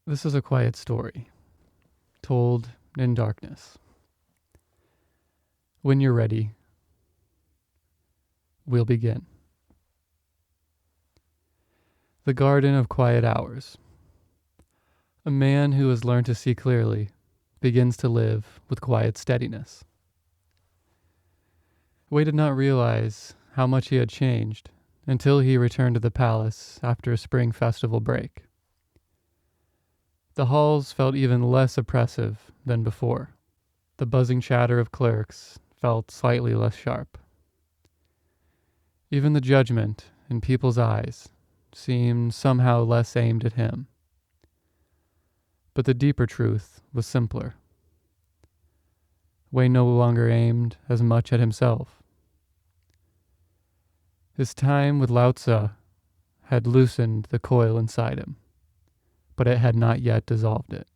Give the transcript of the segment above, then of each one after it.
This is a quiet story, told in darkness. When you're ready, we'll begin. The Garden of Quiet Hours. A man who has learned to see clearly begins to live with quiet steadiness. Wei did not realize how much he had changed until he returned to the palace after a spring festival break. The halls felt even less oppressive than before. The buzzing chatter of clerks felt slightly less sharp. Even the judgment in people's eyes seemed somehow less aimed at him. But the deeper truth was simpler. Wei no longer aimed as much at himself. His time with Lao Tzu had loosened the coil inside him, but it had not yet dissolved it.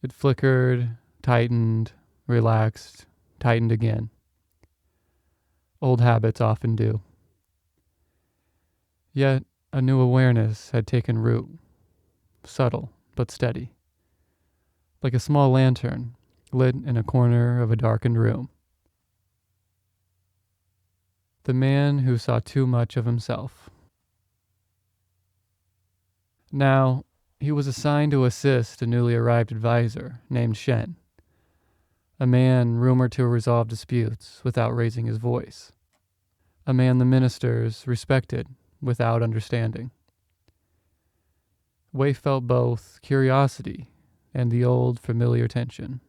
It flickered, tightened, relaxed, tightened again. Old habits often do. Yet a new awareness had taken root, subtle but steady, like a small lantern lit in a corner of a darkened room. The man who saw too much of himself. Now, he was assigned to assist a newly arrived advisor named Shen, a man rumored to resolve disputes without raising his voice, a man the ministers respected without understanding. Wei felt both curiosity and the old familiar tension.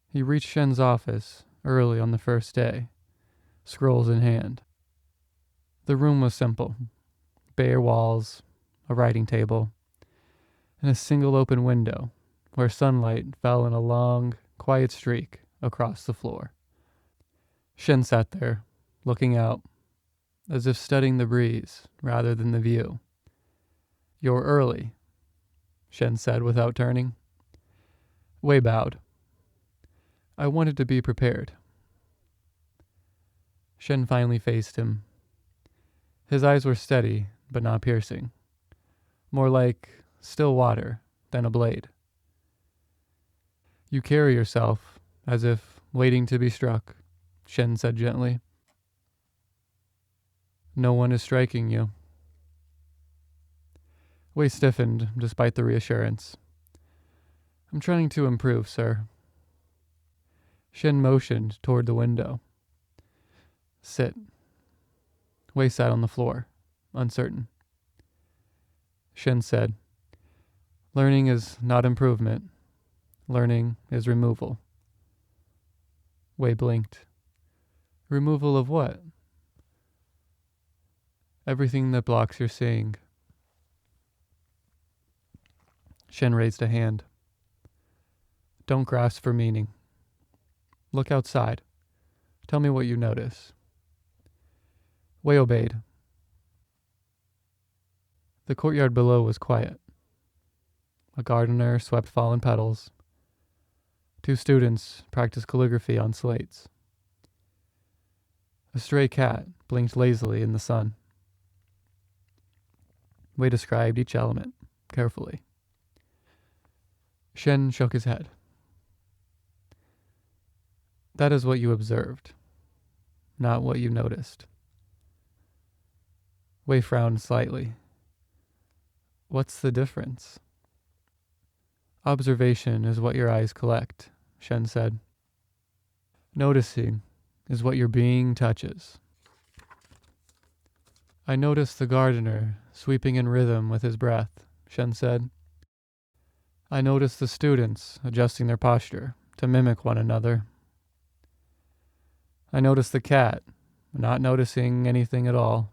He reached Shen's office early on the first day, scrolls in hand. The room was simple. Bare walls, a writing table, and a single open window where sunlight fell in a long, quiet streak across the floor. Shen sat there, looking out, as if studying the breeze rather than the view. "You're early," Shen said without turning. Wei bowed. "I wanted to be prepared." Shen finally faced him. His eyes were steady, but not piercing. More like still water than a blade. "You carry yourself as if waiting to be struck," Shen said gently. "No one is striking you." Wei stiffened despite the reassurance. "I'm trying to improve, sir." Shen motioned toward the window. "Sit." Wei sat on the floor, uncertain. Shen said, "Learning is not improvement. Learning is removal." Wei blinked. "Removal of what?" "Everything that blocks your seeing." Shen raised a hand. "Don't grasp for meaning. Look outside. Tell me what you notice." Wei obeyed. The courtyard below was quiet. A gardener swept fallen petals. 2 students practiced calligraphy on slates. A stray cat blinked lazily in the sun. Wei described each element carefully. Shen shook his head. "That is what you observed, not what you noticed." Wei frowned slightly. "What's the difference?" "Observation is what your eyes collect," Shen said. "Noticing is what your being touches." "I noticed the gardener sweeping in rhythm with his breath," Shen said. "I noticed the students adjusting their posture to mimic one another. I noticed the cat not noticing anything at all."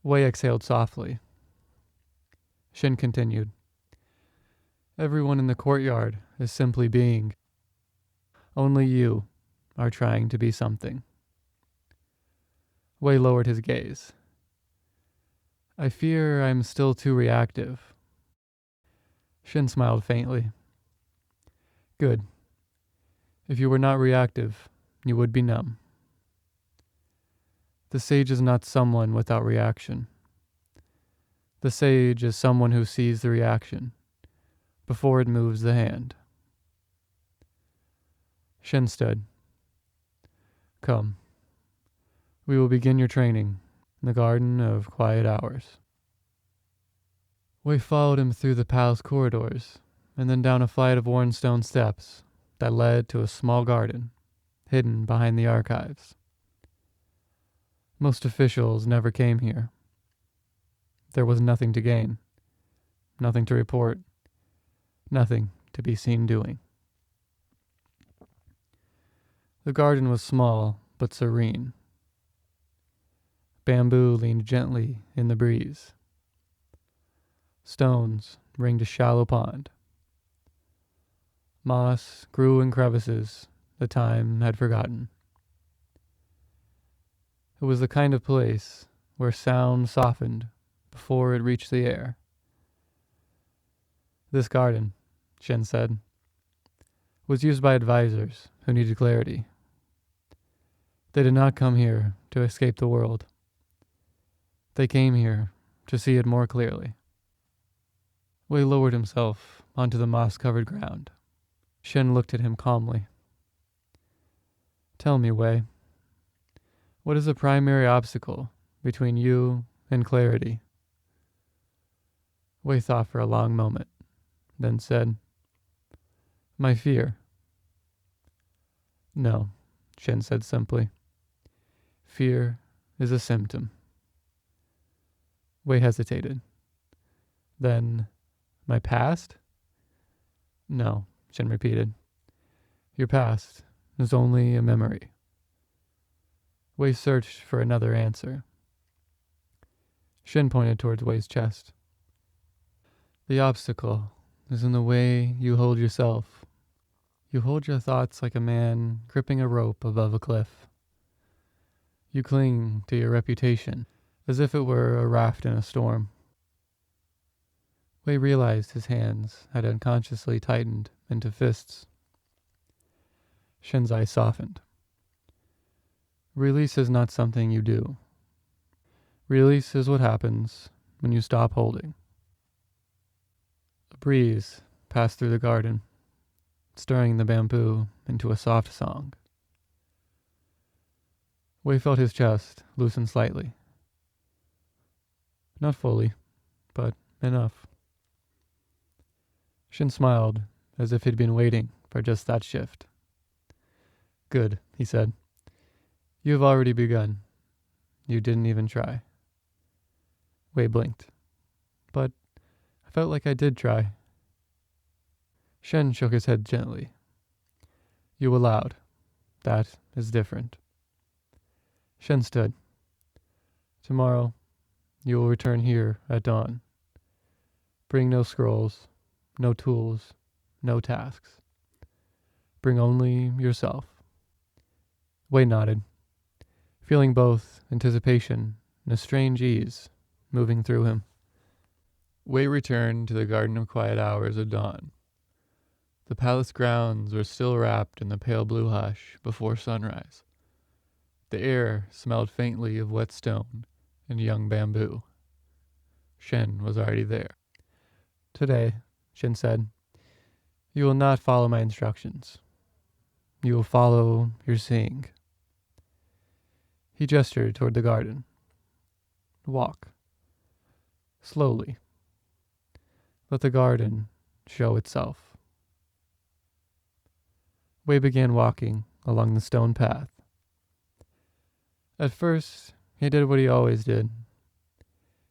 Wei exhaled softly. Shen continued. "Everyone in the courtyard is simply being. Only you are trying to be something." Wei lowered his gaze. "I fear I'm still too reactive." Shen smiled faintly. "Good. If you were not reactive, you would be numb. The sage is not someone without reaction. The sage is someone who sees the reaction before it moves the hand. Shen stood. Come, we will begin your training in the Garden of Quiet Hours. Wei followed him through the palace corridors and then down a flight of worn stone steps that led to a small garden hidden behind the archives. Most officials never came here. There was nothing to gain, nothing to report, nothing to be seen doing. The garden was small but serene. Bamboo leaned gently in the breeze. Stones ringed a shallow pond. Moss grew in crevices the time had forgotten. It was the kind of place where sound softened before it reached the air. This garden, Shen said, was used by advisors who needed clarity. They did not come here to escape the world. They came here to see it more clearly. Wei lowered himself onto the moss-covered ground. Shen looked at him calmly. Tell me, Wei, what is the primary obstacle between you and clarity? Wei thought for a long moment, then said, My fear. No, Shen said simply. Fear is a symptom. Wei hesitated. Then, my past? No, Shen repeated. Your past is only a memory. Wei searched for another answer. Shen pointed towards Wei's chest. The obstacle is in the way you hold yourself. You hold your thoughts like a man gripping a rope above a cliff. You cling to your reputation as if it were a raft in a storm. Wei realized his hands had unconsciously tightened into fists. Shen's eyes softened. Release is not something you do. Release is what happens when you stop holding. A breeze passed through the garden, stirring the bamboo into a soft song. Wei felt his chest loosen slightly. Not fully, but enough. Shen smiled as if he'd been waiting for just that shift. Good, he said. You have already begun. You didn't even try. Wei blinked. But I felt like I did try. Shen shook his head gently. You allowed. That is different. Shen stood. Tomorrow, you will return here at dawn. Bring no scrolls, no tools, no tasks. Bring only yourself. Wei nodded, feeling both anticipation and a strange ease moving through him. Wei returned to the Garden of Quiet Hours at dawn. The palace grounds were still wrapped in the pale blue hush before sunrise. The air smelled faintly of wet stone and young bamboo. Shen was already there. Today, Shen said, you will not follow my instructions. You will follow your seeing. He gestured toward the garden. Walk. Slowly. Let the garden show itself. Wei began walking along the stone path. At first, he did what he always did.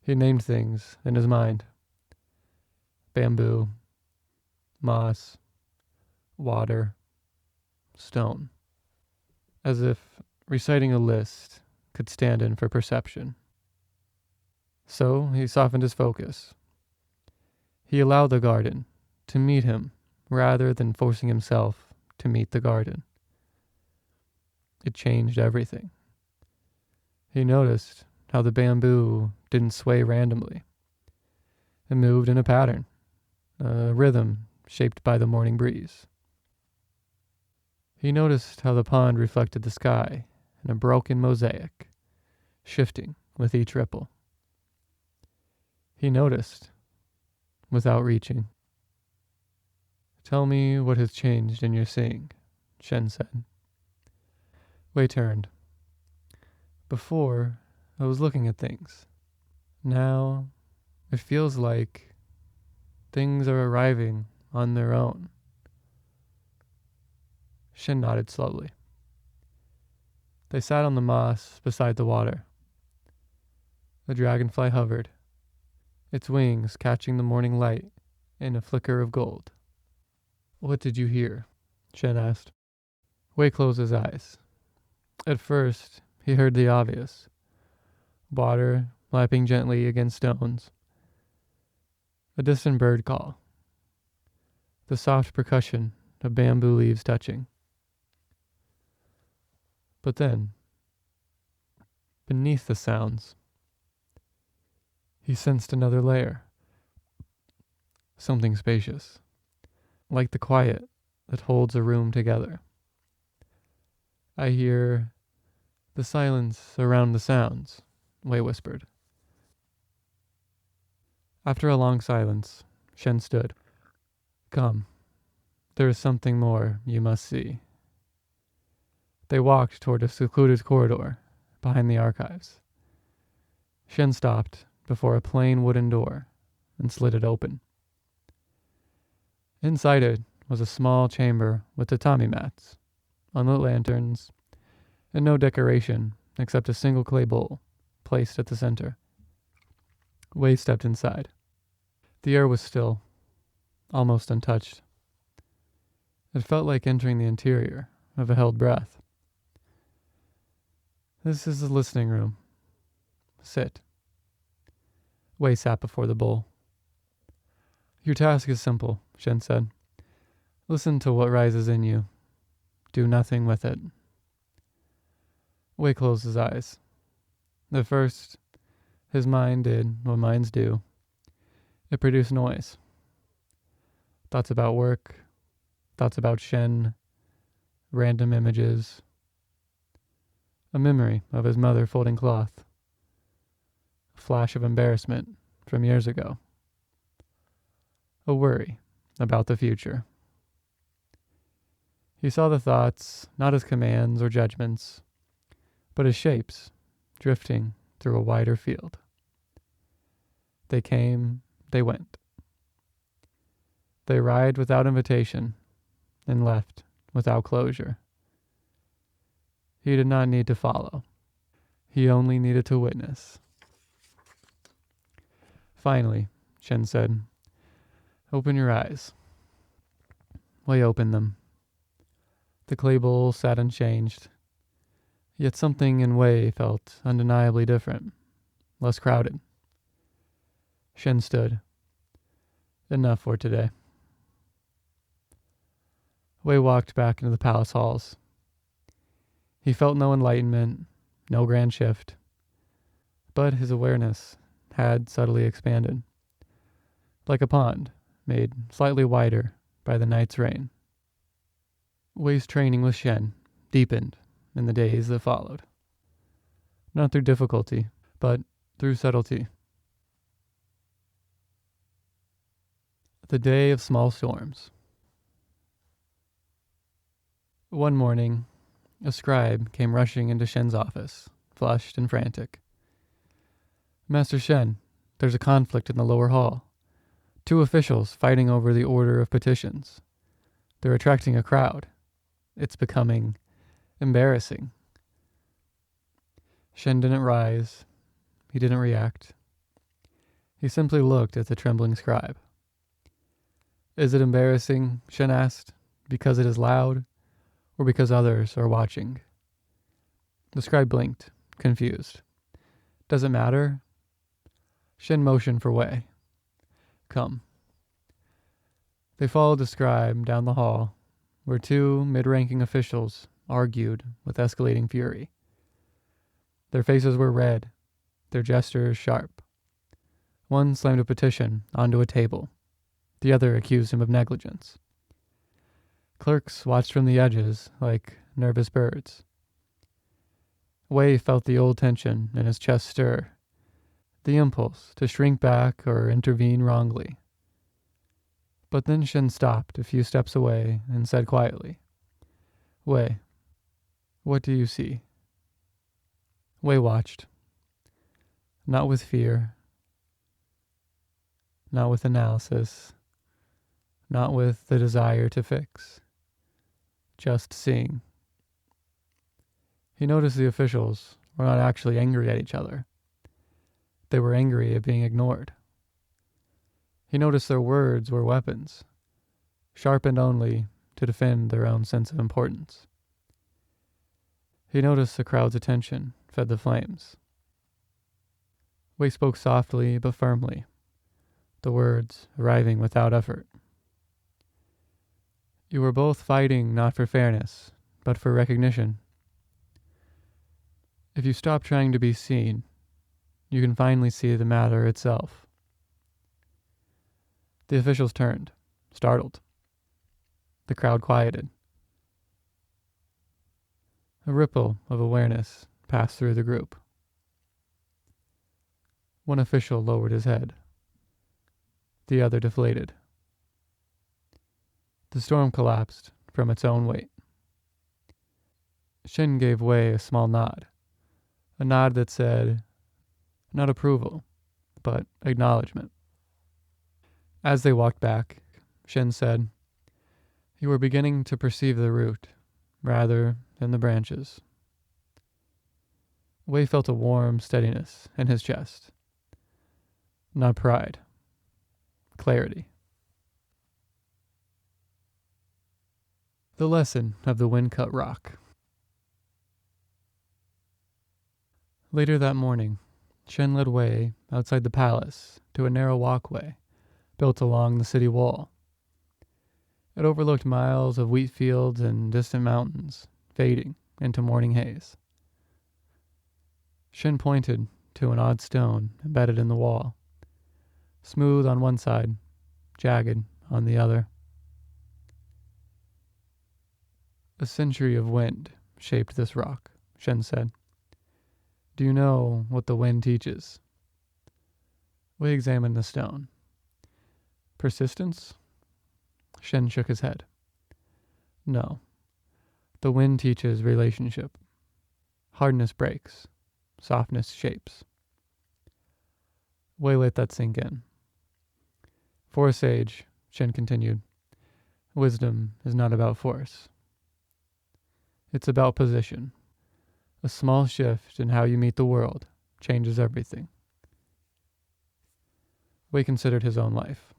He named things in his mind. Bamboo, moss, water, stone. As if reciting a list could stand in for perception. So he softened his focus. He allowed the garden to meet him rather than forcing himself to meet the garden. It changed everything. He noticed how the bamboo didn't sway randomly. It moved in a pattern, a rhythm shaped by the morning breeze. He noticed how the pond reflected the sky in a broken mosaic, shifting with each ripple. He noticed, without reaching. Tell me what has changed in your seeing, Shen said. Wei turned. Before, I was looking at things. Now, it feels like things are arriving on their own. Shen nodded slowly. They sat on the moss beside the water. The dragonfly hovered, its wings catching the morning light in a flicker of gold. What did you hear? Shen asked. Wei closed his eyes. At first, he heard the obvious. Water lapping gently against stones. A distant bird call. The soft percussion of bamboo leaves touching. But then, beneath the sounds, he sensed another layer. Something spacious, like the quiet that holds a room together. I hear the silence around the sounds, Wei whispered. After a long silence, Shen stood. Come, there is something more you must see. They walked toward a secluded corridor behind the archives. Shen stopped before a plain wooden door and slid it open. Inside it was a small chamber with tatami mats, unlit lanterns, and no decoration except a single clay bowl placed at the center. Wei stepped inside. The air was still, almost untouched. It felt like entering the interior of a held breath. This is the listening room. Sit. Wei sat before the bowl. Your task is simple, Shen said. Listen to what rises in you. Do nothing with it. Wei closed his eyes. At first, his mind did what minds do. It produced noise. Thoughts about work, thoughts about Shen, random images. A memory of his mother folding cloth. A flash of embarrassment from years ago. A worry about the future. He saw the thoughts not as commands or judgments, but as shapes drifting through a wider field. They came, they went. They arrived without invitation and left without closure. He did not need to follow. He only needed to witness. Finally, Shen said, open your eyes. Wei opened them. The clay bowl sat unchanged, yet something in Wei felt undeniably different, less crowded. Shen stood. Enough for today. Wei walked back into the palace halls. He felt no enlightenment, no grand shift, but his awareness had subtly expanded, like a pond made slightly wider by the night's rain. Wei's training with Shen deepened in the days that followed, not through difficulty, but through subtlety. The day of small storms. One morning, a scribe came rushing into Shen's office, flushed and frantic. Master Shen, there's a conflict in the lower hall. 2 officials fighting over the order of petitions. They're attracting a crowd. It's becoming embarrassing. Shen didn't rise. He didn't react. He simply looked at the trembling scribe. Is it embarrassing, Shen asked, because it is loud, or because others are watching? The scribe blinked, confused. Does it matter? Shen motioned for Wei. Come. They followed the scribe down the hall, where 2 mid-ranking officials argued with escalating fury. Their faces were red, their gestures sharp. One slammed a petition onto a table. The other accused him of negligence. Clerks watched from the edges like nervous birds. Wei felt the old tension in his chest stir, the impulse to shrink back or intervene wrongly. But then Shen stopped a few steps away and said quietly, Wei, what do you see? Wei watched, not with fear, not with analysis, not with the desire to fix, just seeing. He noticed the officials were not actually angry at each other. They were angry at being ignored. He noticed their words were weapons, sharpened only to defend their own sense of importance. He noticed the crowd's attention fed the flames. Wei spoke softly but firmly, the words arriving without effort. You were both fighting not for fairness, but for recognition. If you stop trying to be seen, you can finally see the matter itself. The officials turned, startled. The crowd quieted. A ripple of awareness passed through the group. One official lowered his head. The other deflated. The storm collapsed from its own weight. Shen gave Wei a small nod, a nod that said, not approval, but acknowledgement. As they walked back, Shen said, You were beginning to perceive the root, rather than the branches. Wei felt a warm steadiness in his chest. Not pride. Clarity. The lesson of the wind-cut rock. Later that morning, Shen led Wei outside the palace to a narrow walkway built along the city wall. It overlooked miles of wheat fields and distant mountains, fading into morning haze. Shen pointed to an odd stone embedded in the wall, smooth on one side, jagged on the other. A century of wind shaped this rock, Shen said. Do you know what the wind teaches? Wei examined the stone. Persistence? Shen shook his head. No. The wind teaches relationship. Hardness breaks. Softness shapes. Wei let that sink in. For a sage, Shen continued, wisdom is not about force. It's about position. A small shift in how you meet the world changes everything. Wei considered his own life.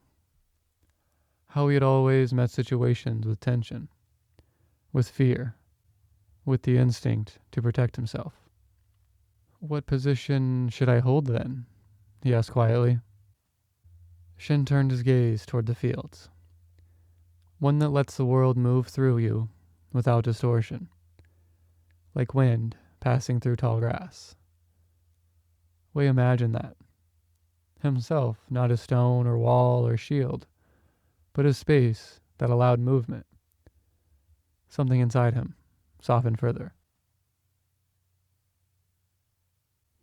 How he had always met situations with tension, with fear, with the instinct to protect himself. What position should I hold then? He asked quietly. Shen turned his gaze toward the fields. One that lets the world move through you without distortion, like wind passing through tall grass. Wei imagined that. Himself, not a stone or wall or shield, but a space that allowed movement. Something inside him softened further.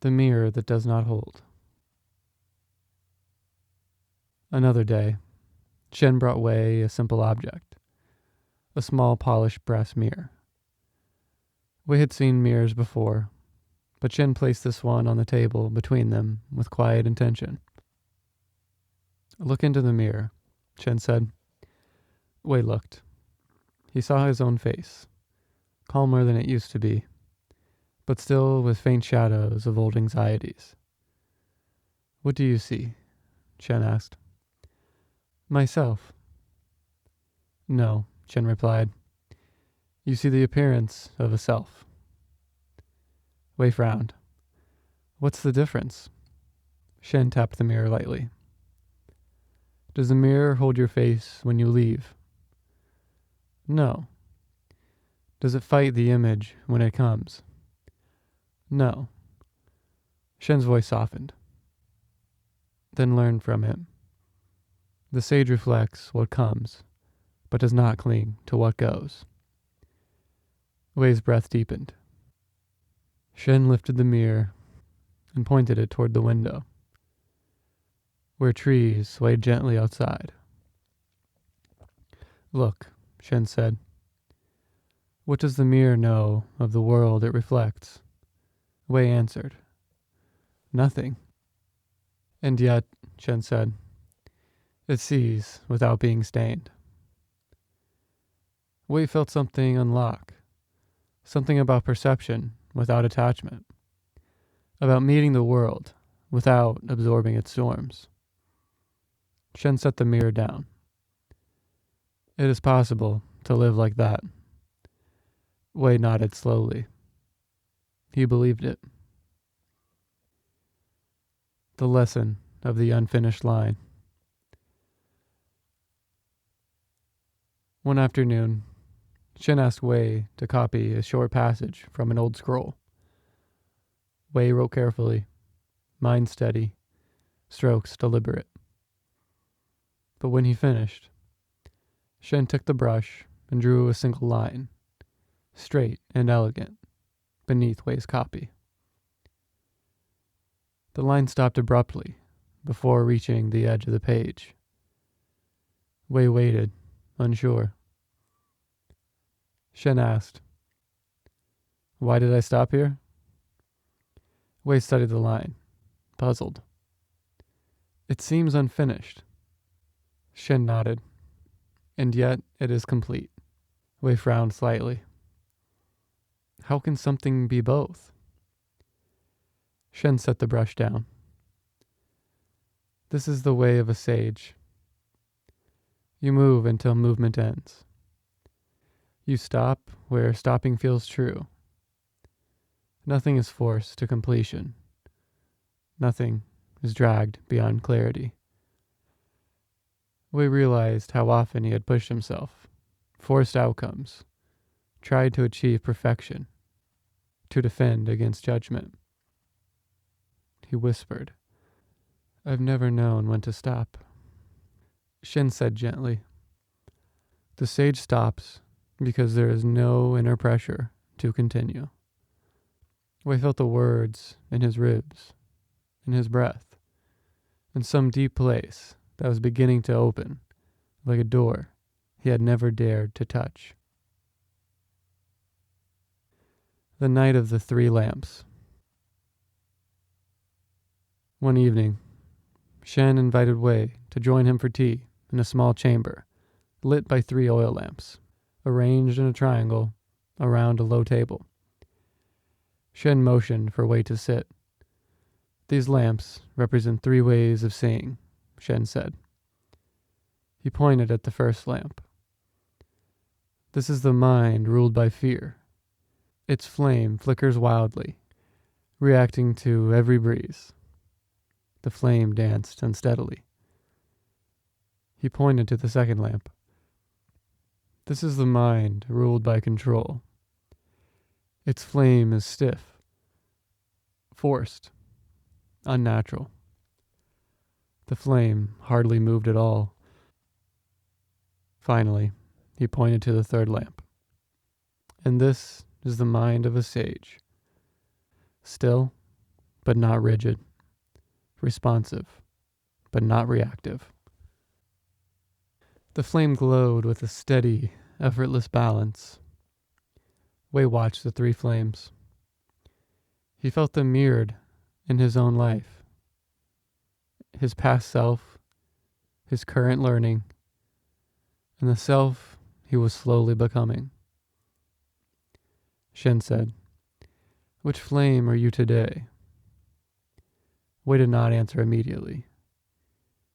The mirror that does not hold. Another day, Shen brought Wei a simple object, a small polished brass mirror. Wei had seen mirrors before, but Shen placed this one on the table between them with quiet intention. Look into the mirror, Shen said. Wei looked. He saw his own face, calmer than it used to be, but still with faint shadows of old anxieties. What do you see? Shen asked. Myself. No, Shen replied. You see the appearance of a self. Wei frowned. What's the difference? Shen tapped the mirror lightly. Does the mirror hold your face when you leave? No. Does it fight the image when it comes? No. Shen's voice softened. Then learn from him. The sage reflects what comes, but does not cling to what goes. Wei's breath deepened. Shen lifted the mirror and pointed it toward the window, where trees swayed gently outside. Look, Shen said. What does the mirror know of the world it reflects? Wei answered. Nothing. And yet, Shen said, it sees without being stained. Wei felt something unlock, something about perception without attachment, about meeting the world without absorbing its storms. Shen set the mirror down. It is possible to live like that. Wei nodded slowly. He believed it. The lesson of the unfinished line. One afternoon, Shen asked Wei to copy a short passage from an old scroll. Wei wrote carefully, mind steady, strokes deliberate. But when he finished, Shen took the brush and drew a single line, straight and elegant, beneath Wei's copy. The line stopped abruptly before reaching the edge of the page. Wei waited, unsure. Shen asked, why did I stop here? Wei studied the line, puzzled. It seems unfinished. Shen nodded. And yet it is complete. Wei frowned slightly. How can something be both? Shen set the brush down. This is the way of a sage. You move until movement ends. You stop where stopping feels true. Nothing is forced to completion. Nothing is dragged beyond clarity. Wei realized how often he had pushed himself, forced outcomes, tried to achieve perfection, to defend against judgment. He whispered, I've never known when to stop. Shen said gently, the sage stops because there is no inner pressure to continue. Wei felt the words in his ribs, in his breath, in some deep place that was beginning to open, like a door he had never dared to touch. The night of the 3 lamps. One evening, Shen invited Wei to join him for tea in a small chamber, lit by 3 oil lamps, arranged in a triangle around a low table. Shen motioned for Wei to sit. These lamps represent 3 ways of seeing, Shen said. He pointed at the first lamp. This is the mind ruled by fear. Its flame flickers wildly, reacting to every breeze. The flame danced unsteadily. He pointed to the second lamp. This is the mind ruled by control. Its flame is stiff, forced, unnatural. The flame hardly moved at all. Finally, he pointed to the third lamp. And this is the mind of a sage. Still, but not rigid. Responsive, but not reactive. The flame glowed with a steady, effortless balance. Wei watched the 3 flames. He felt them mirrored in his own life. His past self, his current learning, and the self he was slowly becoming. Shen said, which flame are you today? Wei did not answer immediately.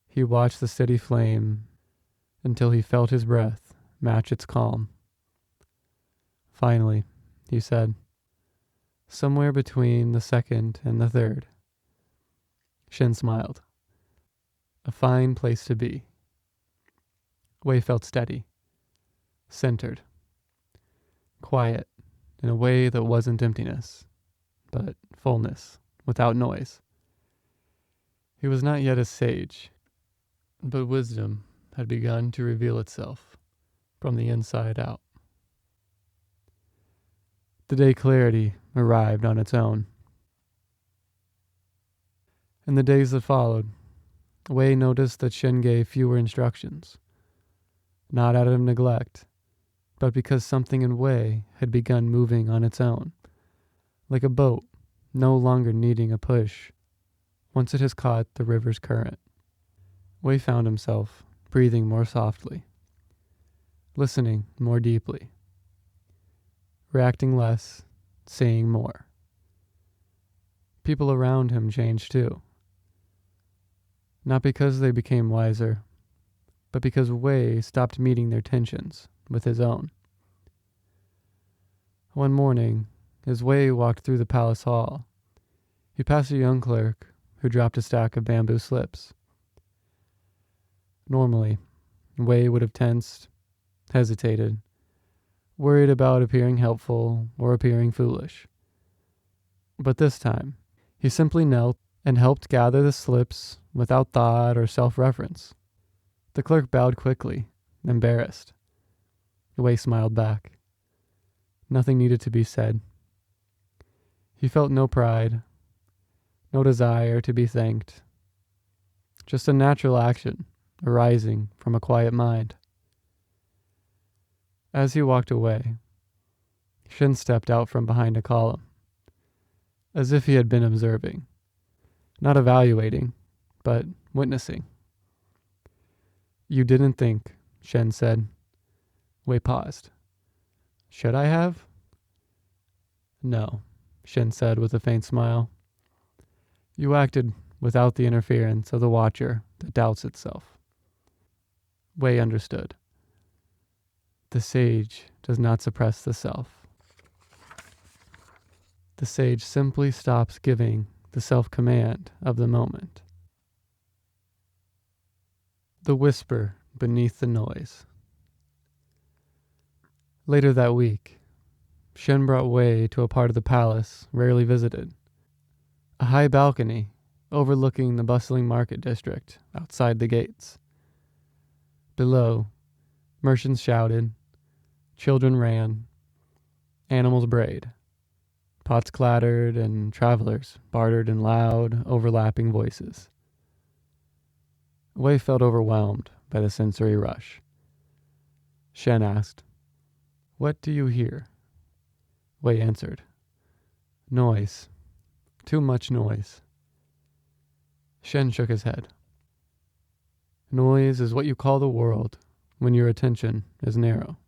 He watched the steady flame until he felt his breath match its calm. Finally, he said, somewhere between the second and the third. Shen smiled. A fine place to be. Wei felt steady, centered, quiet in a way that wasn't emptiness, but fullness without noise. He was not yet a sage, but wisdom had begun to reveal itself from the inside out. The day clarity arrived on its own. In the days that followed, Wei noticed that Shen gave fewer instructions, not out of neglect, but because something in Wei had begun moving on its own, like a boat no longer needing a push once it has caught the river's current. Wei found himself breathing more softly, listening more deeply, reacting less, saying more. People around him changed too, not because they became wiser, but because Wei stopped meeting their tensions with his own. One morning, as Wei walked through the palace hall, he passed a young clerk who dropped a stack of bamboo slips. Normally, Wei would have tensed, hesitated, worried about appearing helpful or appearing foolish. But this time, he simply knelt and helped gather the slips without thought or self-reference. The clerk bowed quickly, embarrassed. Wei smiled back. Nothing needed to be said. He felt no pride, no desire to be thanked. Just a natural action arising from a quiet mind. As he walked away, Shen stepped out from behind a column, as if he had been observing, not evaluating, but witnessing. "You didn't think," Shen said. Wei paused. "Should I have?" "No," Shen said with a faint smile. "You acted without the interference of the watcher that doubts itself." Wei understood. The sage does not suppress the self. The sage simply stops giving the self-command of the moment. The whisper beneath the noise. Later that week, Shen brought Wei to a part of the palace rarely visited, a high balcony overlooking the bustling market district outside the gates. Below, merchants shouted, children ran, animals brayed, pots clattered, and travelers bartered in loud, overlapping voices. Wei felt overwhelmed by the sensory rush. Shen asked, "What do you hear?" Wei answered, "Noise. Too much noise." Shen shook his head. "Noise is what you call the world when your attention is narrow."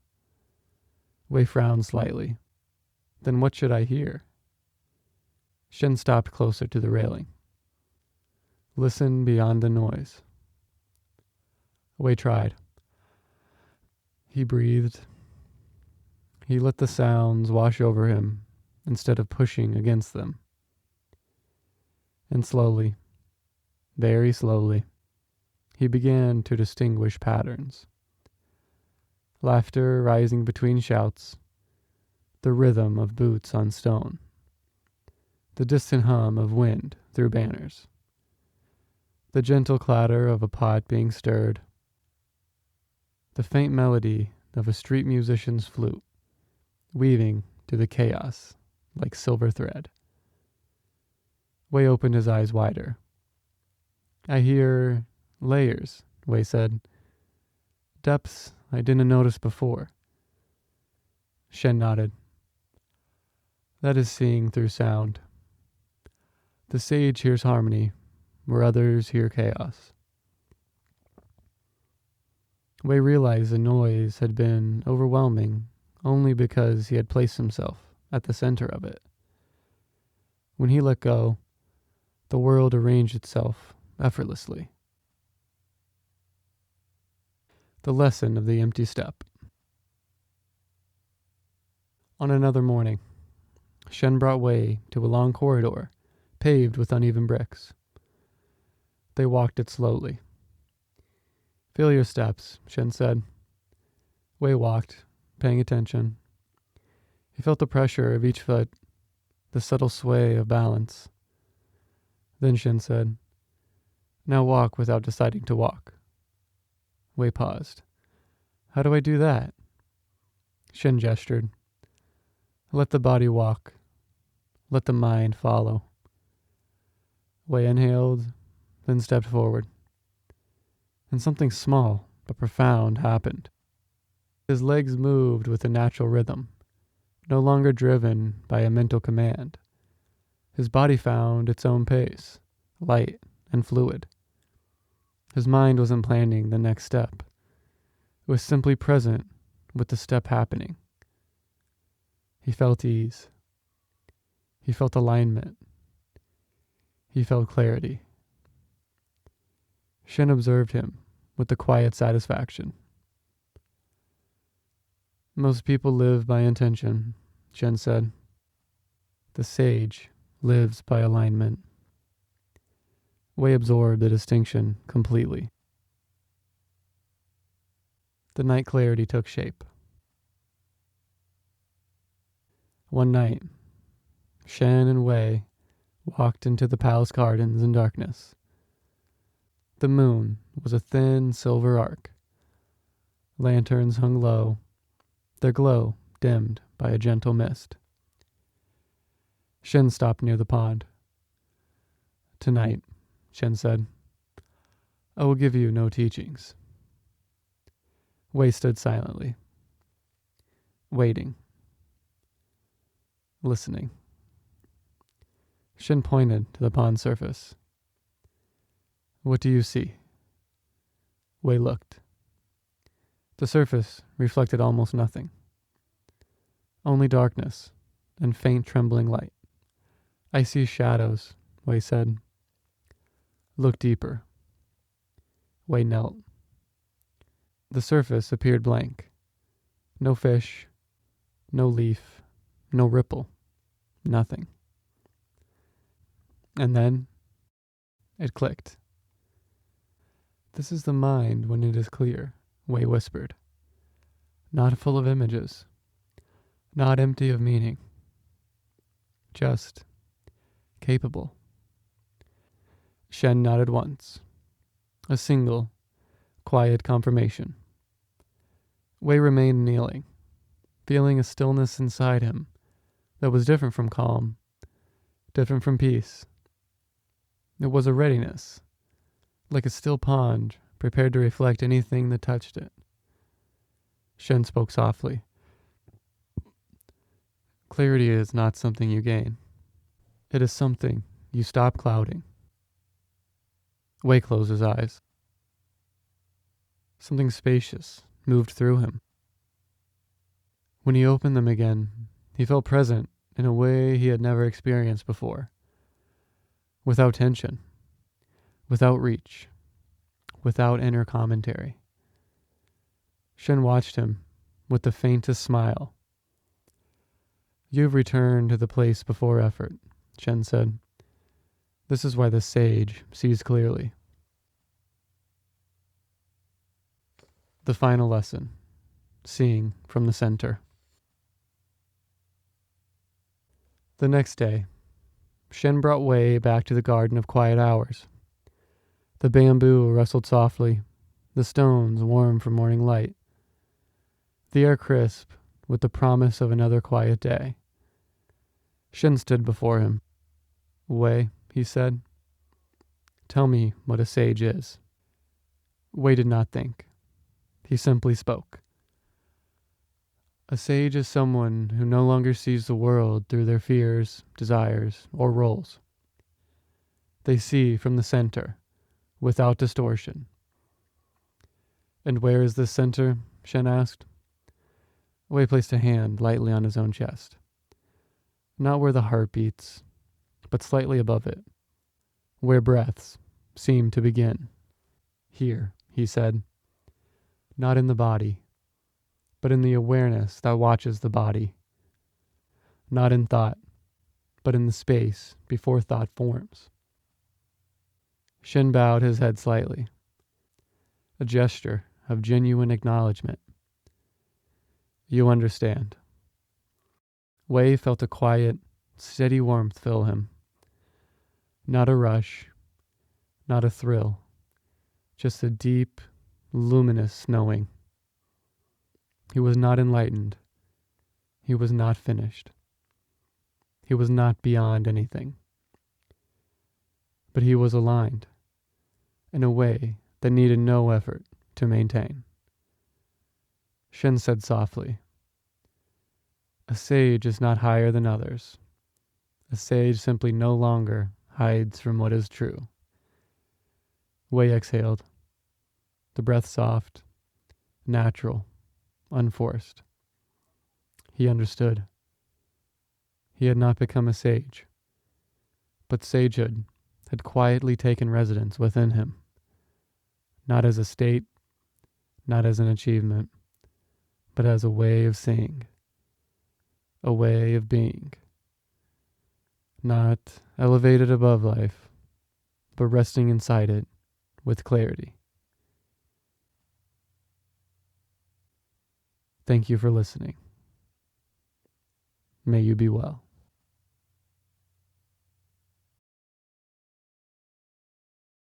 Wei frowned slightly. "Then what should I hear?" Shen stopped closer to the railing. "Listen beyond the noise." Wei tried. He breathed. He let the sounds wash over him instead of pushing against them. And slowly, very slowly, he began to distinguish patterns. Laughter rising between shouts, the rhythm of boots on stone, the distant hum of wind through banners, the gentle clatter of a pot being stirred, the faint melody of a street musician's flute, weaving through the chaos like silver thread. Wei opened his eyes wider. "I hear layers," Wei said. "Depths I didn't notice before." Shen nodded. "That is seeing through sound. The sage hears harmony where others hear chaos." Wei realized the noise had been overwhelming only because he had placed himself at the center of it. When he let go, the world arranged itself effortlessly. The lesson of the empty step. On another morning, Shen brought Wei to a long corridor paved with uneven bricks. They walked it slowly. "Feel your steps," Shen said. Wei walked, paying attention. He felt the pressure of each foot, the subtle sway of balance. Then Shen said, "Now walk without deciding to walk." Wei paused. "How do I do that?" Shen gestured. "Let the body walk. Let the mind follow." Wei inhaled, then stepped forward. and something small but profound happened. His legs moved with a natural rhythm, no longer driven by a mental command. His body found its own pace, light and fluid. His mind wasn't planning the next step. It was simply present with the step happening. He felt ease. He felt alignment. He felt clarity. Shen observed him with a quiet satisfaction. Most people live by intention, Shen said. The sage lives by alignment. Wei absorbed the distinction completely. The night clarity took shape. One night, Shen and Wei walked into the palace gardens in darkness. The moon was a thin silver arc. Lanterns hung low, their glow dimmed by a gentle mist. Shen stopped near the pond. Tonight, Shen said, I will give you no teachings. Wei stood silently, waiting, listening. Shen pointed to the pond surface. What do you see? Wei looked. The surface reflected almost nothing. Only darkness and faint trembling light. I see shadows, Wei said. Look deeper. Wei knelt. The surface appeared blank. No fish, no leaf, no ripple, nothing. And then it clicked. This is the mind when it is clear, Wei whispered. Not full of images, not empty of meaning, just capable. Shen nodded once. A single, quiet confirmation. Wei remained kneeling, feeling a stillness inside him that was different from calm, different from peace. It was a readiness, like a still pond prepared to reflect anything that touched it. Shen spoke softly. Clarity is not something you gain. It is something you stop clouding. Wei closed his eyes. Something spacious moved through him. When he opened them again, he felt present in a way he had never experienced before. Without tension, without reach, without inner commentary. Shen watched him with the faintest smile. You've returned to the place before effort, Shen said. This is why the sage sees clearly. The final lesson, seeing from the center. The next day, Shen brought Wei back to the Garden of Quiet Hours. The bamboo rustled softly, the stones warm from morning light, the air crisp with the promise of another quiet day. Shen stood before him. Wei, he said, tell me what a sage is. Wei did not think. He simply spoke. A sage is someone who no longer sees the world through their fears, desires, or roles. They see from the center, without distortion. And where is this center? Shen asked. Wei placed a hand lightly on his own chest. Not where the heart beats, but slightly above it, where breaths seem to begin. Here, he said, not in the body, but in the awareness that watches the body. Not in thought, but in the space before thought forms. Shen bowed his head slightly, a gesture of genuine acknowledgement. You understand. Wei felt a quiet, steady warmth fill him. Not a rush, not a thrill, just a deep, luminous knowing. He was not enlightened. He was not finished. He was not beyond anything. But he was aligned in a way that needed no effort to maintain. Shen said softly, "A sage is not higher than others. A sage simply no longer hides from what is true." Wei exhaled, the breath soft, natural, unforced. He understood. He had not become a sage, but sagehood had quietly taken residence within him, not as a state, not as an achievement, but as a way of seeing, a way of being, not elevated above life, but resting inside it with clarity. Thank you for listening. May you be well.